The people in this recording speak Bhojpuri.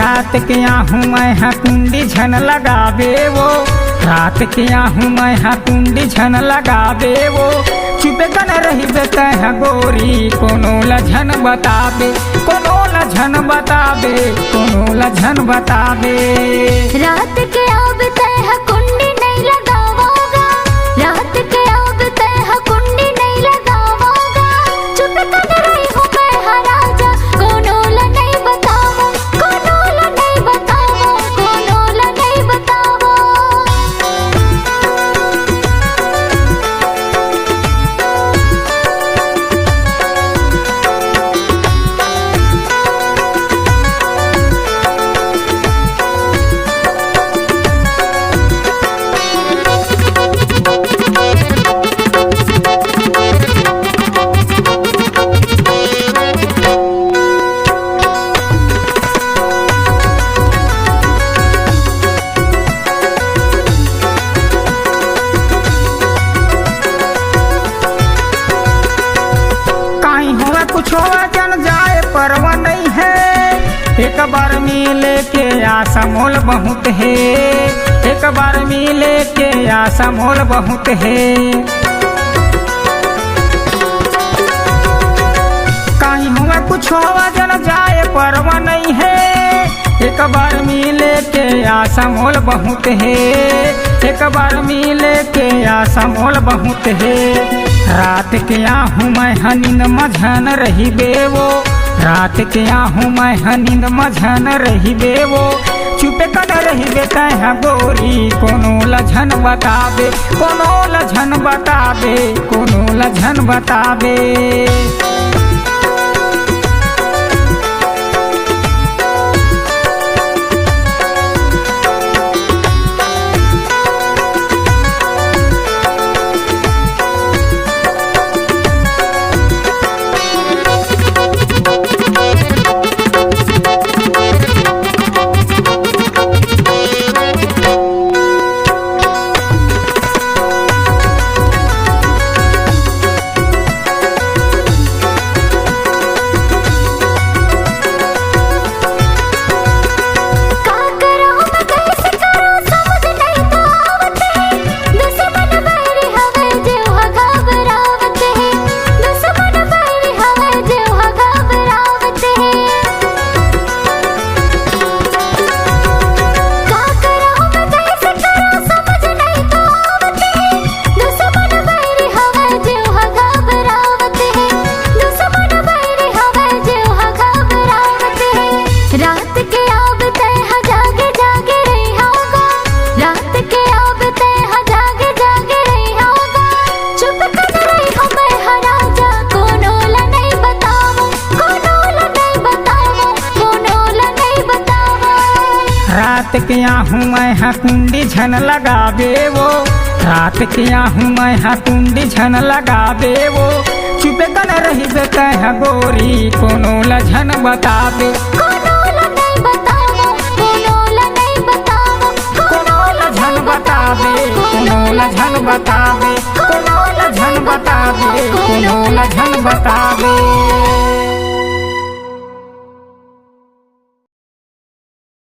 रात के आहूँ मैं हाँ कुंडी झन लगावे वो, रात के आहूँ मैं हाँ कुंडी झन लगावे वो। चुपे कन रही बेते हैं गोरी कोनो लझन बतावे, कोनो लझन बतावे, कोनो लझन बतावे। रात के अब तय कुंडी नहीं लगावोगा, रात के अब तय कुंडी नहीं लगावोगा। चुप कर रही हूँ मैं हाँ राजा, कोनो ला नहीं बतावो, कोनो ला नहीं बतावो, कोनो ला नहीं बतावो। कुछ जन जाए परवा नहीं है, एक बार मिले के आशा मोल बहुत है, एक बार मिले के आशा मोल बहुत है। कहीं हुआ कुछ जन जाए परवा नहीं है, एक बार मिले के आशा मोल बहुत है, एक बार मिले के आशा मोल बहुत है। रात के आहूँ मैं नींद मझन रही बेवो, रात के आहूँ मैं नींद मझन रही बेवो। चुपे कन रही बेते हैं गोरी कोनो लझन बतावे, कोनो लझन बतावे, कोनो लझन बतावे। रात के आहूँ मैं हाँ कुंडी झन लगावे वो, रात के आहूँ मैं हाँ कुंडी झन लगावे वो। चुपे कन रही बेते हैं गोरी कोनो लझन बतावे, कोनो ला नहीं बतावो, कोनो ला नहीं बतावो, कोनो लझन बतावे, कोनो लझन बतावे, कोनो लझन बतावे, कोनो लझन बतावे।